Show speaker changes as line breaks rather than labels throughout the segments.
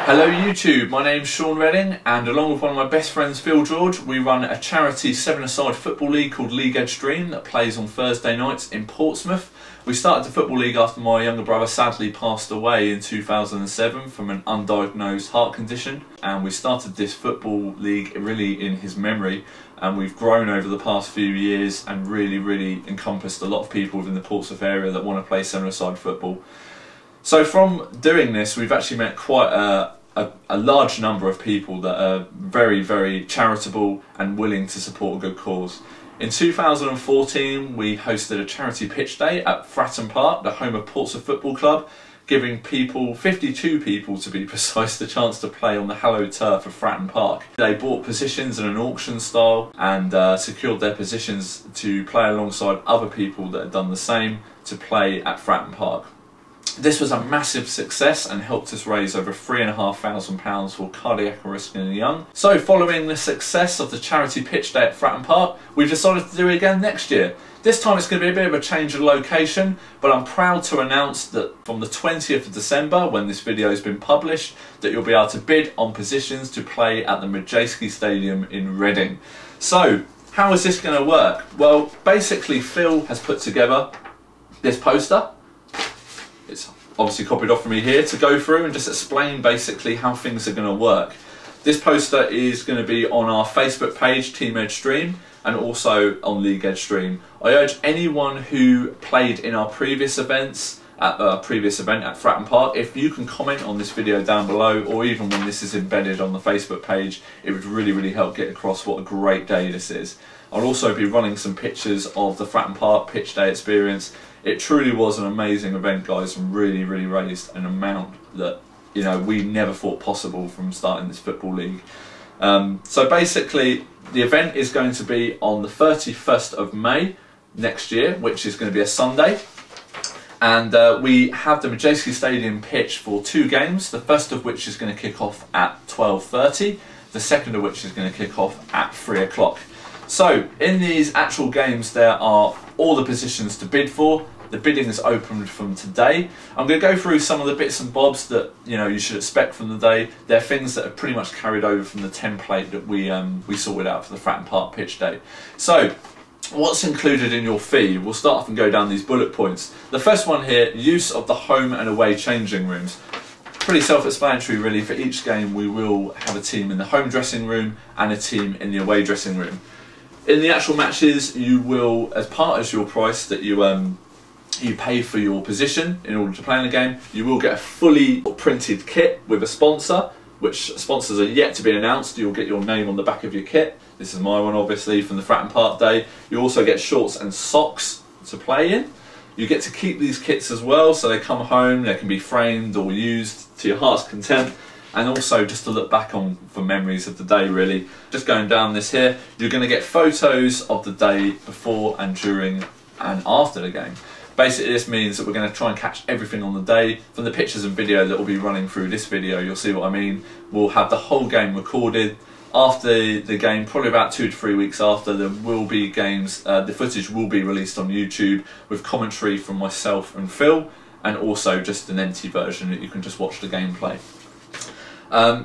Hello YouTube, my name's Sean Redding, and along with one of my best friends Phil George, we run a charity seven-a-side football league called League Edstreme that plays on Thursday nights in Portsmouth. We started the football league after my younger brother sadly passed away in 2007 from an undiagnosed heart condition, and we started this football league really in his memory, and we've grown over the past few years and really encompassed a lot of people within the Portsmouth area that want to play seven-a-side football. So from doing this, we've actually met quite a large number of people that are very charitable and willing to support a good cause. In 2014, we hosted a charity pitch day at Fratton Park, the home of Portsmouth Football Club, giving 52 people to be precise, the chance to play on the hallowed turf of Fratton Park. They bought positions in an auction style and secured their positions to play alongside other people that had done the same to play at Fratton Park. This was a massive success and helped us raise over £3,500 for cardiac arrest in the young. So following the success of the charity pitch day at Fratton Park, we decided to do it again next year. This time it's going to be a bit of a change of location, but I'm proud to announce that from the 20th of December, when this video has been published, that you'll be able to bid on positions to play at the Madejski Stadium in Reading. So how is this going to work? Well, basically Phil has put together this poster. It's obviously copied off from me here to go through and just explain basically how things are going to work. This poster is going to be on our Facebook page, Team Edstreme, and also on League Edstreme. I urge anyone who played in our previous events, at a previous event at Fratton Park, if you can comment on this video down below, or even when this is embedded on the Facebook page, it would really help get across what a great day this is. I'll also be running some pictures of the Fratton Park pitch day experience. It truly was an amazing event, guys, and really raised an amount that, you know, we never thought possible from starting this football league. So basically, the event is going to be on the 31st of May next year, which is going to be a Sunday. And we have the Madejski Stadium pitch for 2 games, the first of which is going to kick off at 12:30, the second of which is going to kick off at 3 o'clock. So in these actual games there are all the positions to bid for. The bidding is opened from today. I'm going to go through some of the bits and bobs that you should expect from the day. They're things that are pretty much carried over from the template that we sorted out for the Fratton Park pitch day. So what's included in your fee? We'll start off and go down these bullet points. The first one here, use of the home and away changing rooms. Pretty self-explanatory really. For each game we will have a team in the home dressing room and a team in the away dressing room. In the actual matches, you will, as part of your price that you pay for your position in order to play in the game, you will get a fully printed kit with a sponsor, which sponsors are yet to be announced. You'll get your name on the back of your kit. This is my one, obviously, from the Fratton Park day. You also get shorts and socks to play in. You get to keep these kits as well, so they come home, they can be framed or used to your heart's content, and also just to look back on for memories of the day, really. Just going down this here, you're going to get photos of the day before and during and after the game. Basically this means that we're going to try and catch everything on the day. From the pictures and video that will be running through this video, you'll see what I mean. We'll have the whole game recorded. After the game, probably about 2 to 3 weeks after, there will be games, the footage will be released on YouTube with commentary from myself and Phil, and also just an empty version that you can just watch the gameplay.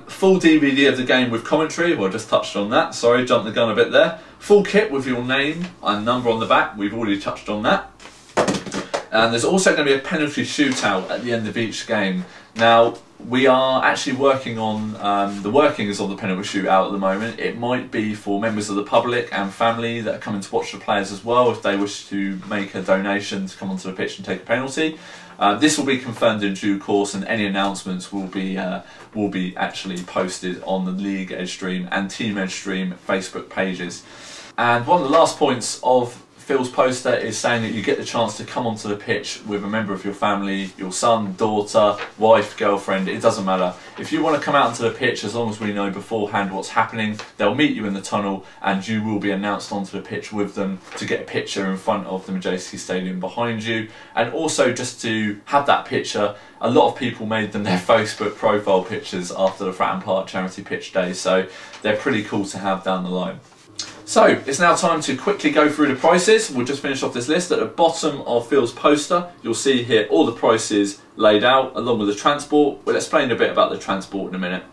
Full DVD of the game with commentary, well, I just touched on that, sorry, jumped the gun a bit there. Full kit with your name and number on the back, we've already touched on that. And there's also going to be a penalty shootout at the end of each game. Now, we are actually working on the workings of the penalty shootout at the moment. It might be for members of the public and family that are coming to watch the players as well, if they wish to make a donation to come onto the pitch and take a penalty. This will be confirmed in due course, and any announcements will be actually posted on the League Edstreme and Team Edstreme Facebook pages. And one of the last points of Phil's poster is saying that you get the chance to come onto the pitch with a member of your family, your son, daughter, wife, girlfriend, it doesn't matter. If you want to come out onto the pitch, as long as we know beforehand what's happening, they'll meet you in the tunnel and you will be announced onto the pitch with them to get a picture in front of the Madejski Stadium behind you. And also just to have that picture, a lot of people made them their Facebook profile pictures after the Fratton Park charity pitch day, so they're pretty cool to have down the line. So it's now time to quickly go through the prices. We'll just finish off this list. At the bottom of Phil's poster, you'll see here all the prices laid out along with the transport. We'll explain a bit about the transport in a minute.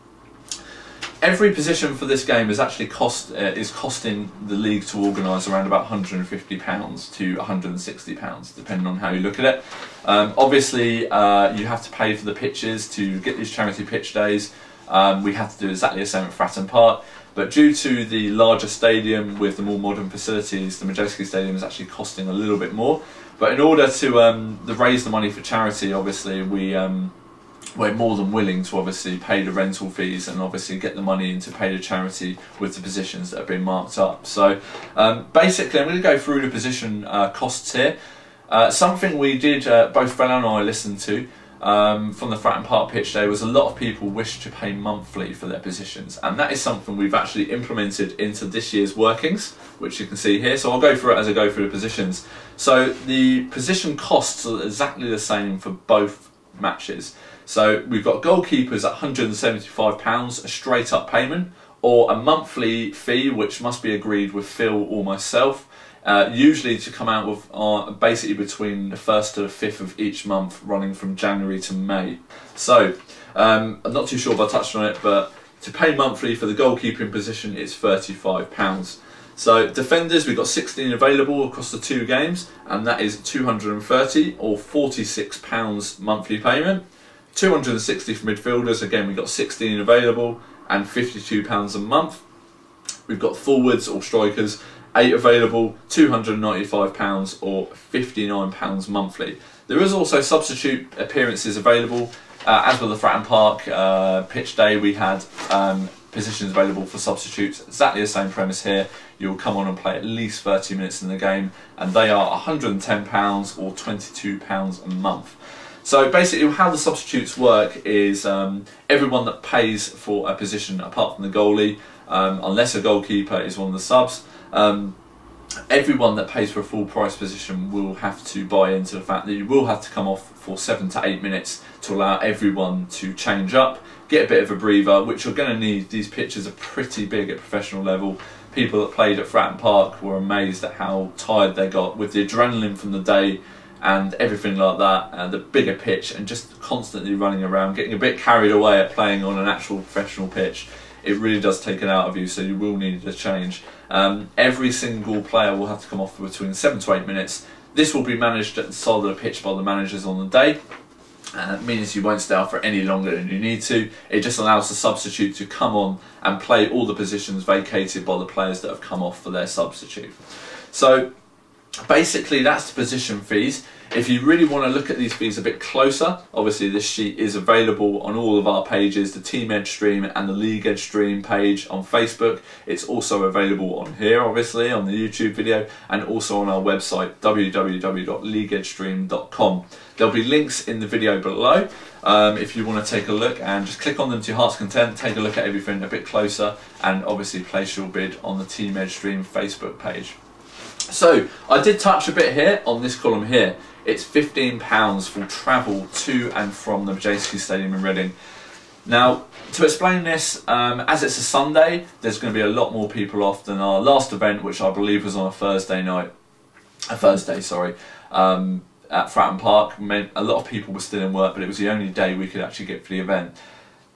Every position for this game is actually costing the league to organise around about £150 to £160, depending on how you look at it. Obviously, you have to pay for the pitches to get these charity pitch days. We have to do exactly the same at Fratton Park, but due to the larger stadium with the more modern facilities, the Madejski Stadium is actually costing a little bit more. But in order to raise the money for charity, obviously we're more than willing to obviously pay the rental fees and obviously get the money in to pay the charity with the positions that have been marked up. So basically I'm going to go through the position costs here. Something we did, both Bella and I listened to from the Fratton Park pitch day, was a lot of people wish to pay monthly for their positions, and that is something we've actually implemented into this year's workings, which you can see here. So I'll go through it as I go through the positions. So the position costs are exactly the same for both matches. So we've got goalkeepers at £175, a straight up payment, or a monthly fee which must be agreed with Phil or myself, usually to come out with basically between the 1st to the 5th of each month, running from January to May. So I'm not too sure if I touched on it, but to pay monthly for the goalkeeping position it's £35. So defenders, we've got 16 available across the 2 games, and that is £230 or £46 monthly payment. 260 for midfielders, again we've got 16 available and £52 a month. We've got forwards or strikers, 8 available, £295 or £59 monthly. There is also substitute appearances available. As with the Fratton Park pitch day, we had positions available for substitutes. Exactly the same premise here. You'll come on and play at least 30 minutes in the game, and they are £110 or £22 a month. So basically how the substitutes work is everyone that pays for a position apart from the goalie, unless a goalkeeper is one of the subs, everyone that pays for a full price position will have to buy into the fact that you will have to come off for 7 to 8 minutes to allow everyone to change up, get a bit of a breather, which you're going to need. These pitches are pretty big at professional level. People that played at Fratton Park were amazed at how tired they got with the adrenaline from the day and everything like that, and the bigger pitch, and just constantly running around, getting a bit carried away at playing on an actual professional pitch. It really does take it out of you, so you will need a change. Every single player will have to come off for between 7 to 8 minutes. This will be managed at the side of the pitch by the managers on the day. It means you won't stay out for any longer than you need to. It just allows the substitute to come on and play all the positions vacated by the players that have come off for their substitute. So basically that's the position fees. If you really want to look at these fees a bit closer, obviously this sheet is available on all of our pages, the Team Edstreme and the League Edstreme page on Facebook. It's also available on here, obviously, on the YouTube video, and also on our website, www.leagueedstreme.com. There'll be links in the video below if you want to take a look, and just click on them to your heart's content, take a look at everything a bit closer, and obviously place your bid on the Team Edstreme Facebook page. So I did touch a bit here on this column here. It's £15 for travel to and from the Madejski Stadium in Reading. Now, to explain this, as it's a Sunday, there's going to be a lot more people off than our last event, which I believe was on a Thursday, at Fratton Park. Meant a lot of people were still in work, but it was the only day we could actually get for the event.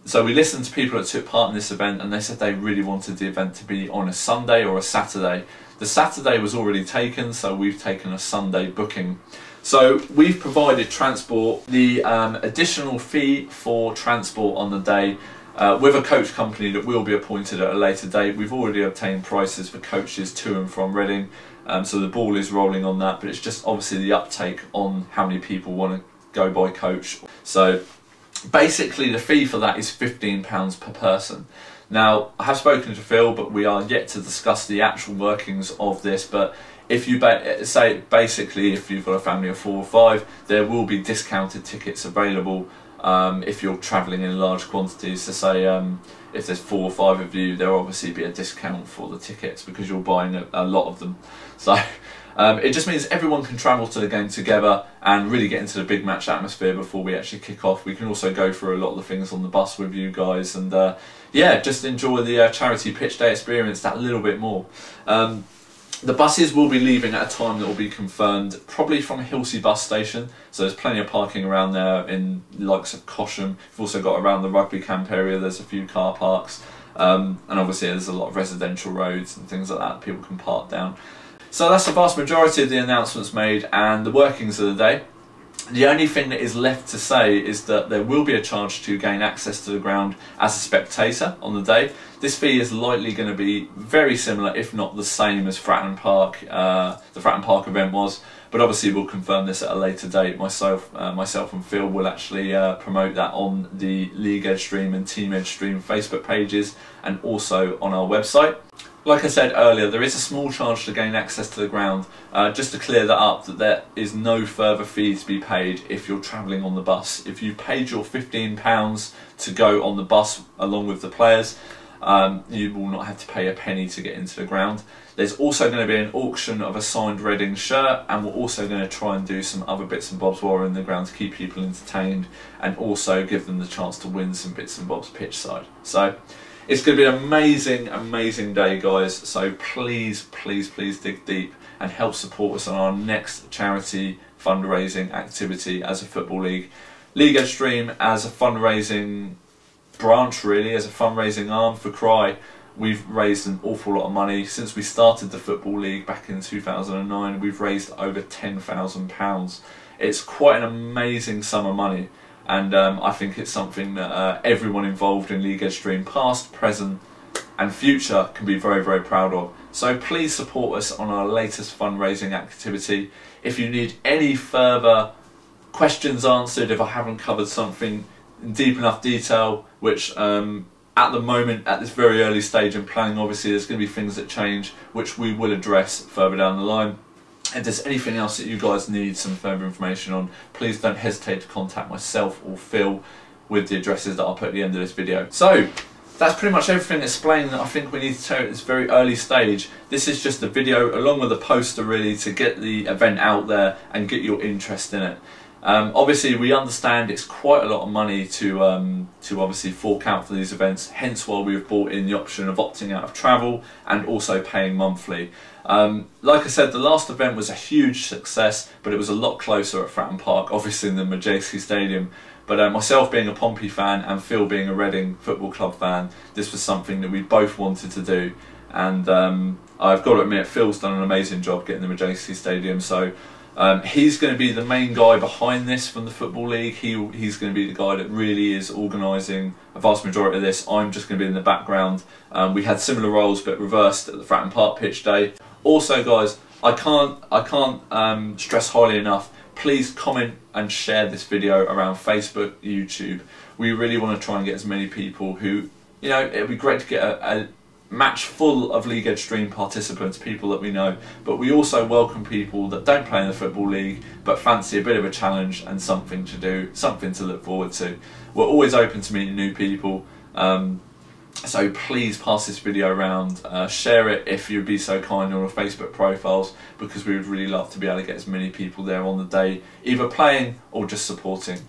So we listened to people that took part in this event, and they said they really wanted the event to be on a Sunday or a Saturday. The Saturday was already taken, so we've taken a Sunday booking. So we've provided transport, the additional fee for transport on the day with a coach company that will be appointed at a later date. We've already obtained prices for coaches to and from Reading, so the ball is rolling on that, but it's just obviously the uptake on how many people want to go by coach. So basically the fee for that is £15 per person. Now, I have spoken to Phil, but we are yet to discuss the actual workings of this. But if you say basically if you've got a family of 4 or 5, there will be discounted tickets available if you're travelling in large quantities. So say if there's 4 or 5 of you, there will obviously be a discount for the tickets because you're buying a lot of them. So It just means everyone can travel to the game together and really get into the big match atmosphere before we actually kick off. We can also go through a lot of the things on the bus with you guys, and yeah, just enjoy the charity pitch day experience that little bit more. The buses will be leaving at a time that will be confirmed, probably from Hilsea bus station, so there's plenty of parking around there in the likes of Cosham. We've also got around the rugby camp area, there's a few car parks, and obviously there's a lot of residential roads and things like that people can park down. So that's the vast majority of the announcements made and the workings of the day. The only thing that is left to say is that there will be a charge to gain access to the ground as a spectator on the day. This fee is likely going to be very similar, if not the same as Fratton Park, the Fratton Park event was, but obviously we'll confirm this at a later date. Myself and Phil will actually promote that on the League Edstreme and Team Edstreme Facebook pages and also on our website. Like I said earlier, there is a small charge to gain access to the ground. Just to clear that up, that there is no further fee to be paid if you're travelling on the bus. If you paid your £15 to go on the bus along with the players, you will not have to pay a penny to get into the ground. There's also going to be an auction of a signed Reading shirt, and we're also going to try and do some other bits and bobs while we're in the ground to keep people entertained and also give them the chance to win some bits and bobs pitch side. So it's going to be an amazing, amazing day, guys. So please, please, please dig deep and help support us on our next charity fundraising activity as a Football League. League Edstreme as a fundraising branch, really, as a fundraising arm for Cry. We've raised an awful lot of money. Since we started the Football League back in 2009, we've raised over £10,000. It's quite an amazing sum of money. And I think it's something that everyone involved in League Edstreme, past, present and future, can be very, very proud of. So please support us on our latest fundraising activity. If you need any further questions answered, if I haven't covered something in deep enough detail, which at the moment, at this very early stage in planning, obviously there's going to be things that change, which we will address further down the line. If there's anything else that you guys need some further information on, please don't hesitate to contact myself or Phil with the addresses that I'll put at the end of this video. So that's pretty much everything explained that I think we need to tell at this very early stage. This is just a video along with a poster, really, to get the event out there and get your interest in it. Obviously we understand it's quite a lot of money to obviously fork out for these events, hence why we've brought in the option of opting out of travel and also paying monthly. Like I said, the last event was a huge success, but it was a lot closer at Fratton Park, obviously, than Madejski Stadium. But myself being a Pompey fan and Phil being a Reading Football Club fan, this was something that we both wanted to do. And I've got to admit, Phil's done an amazing job getting the Madejski Stadium. So he's going to be the main guy behind this from the Football League. He's going to be the guy that really is organising a vast majority of this. I'm just going to be in the background. We had similar roles but reversed at the Fratton Park pitch day. Also, guys, I can't stress highly enough, please comment and share this video around Facebook, YouTube. We really want to try and get as many people who, you know, it'd be great to get a match full of League Edstreme participants, people that we know, but we also welcome people that don't play in the Football League but fancy a bit of a challenge and something to do, something to look forward to. We're always open to meeting new people, so please pass this video around, share it if you'd be so kind on our Facebook profiles, because we would really love to be able to get as many people there on the day, either playing or just supporting.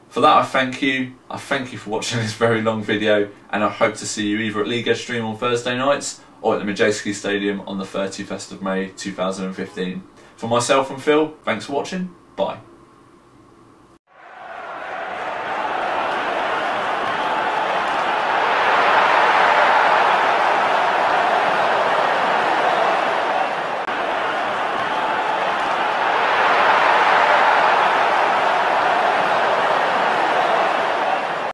For that, I thank you for watching this very long video, and I hope to see you either at League Edstreme on Thursday nights or at the Madejski Stadium on the 31st of May 2015. For myself and Phil, thanks for watching, bye.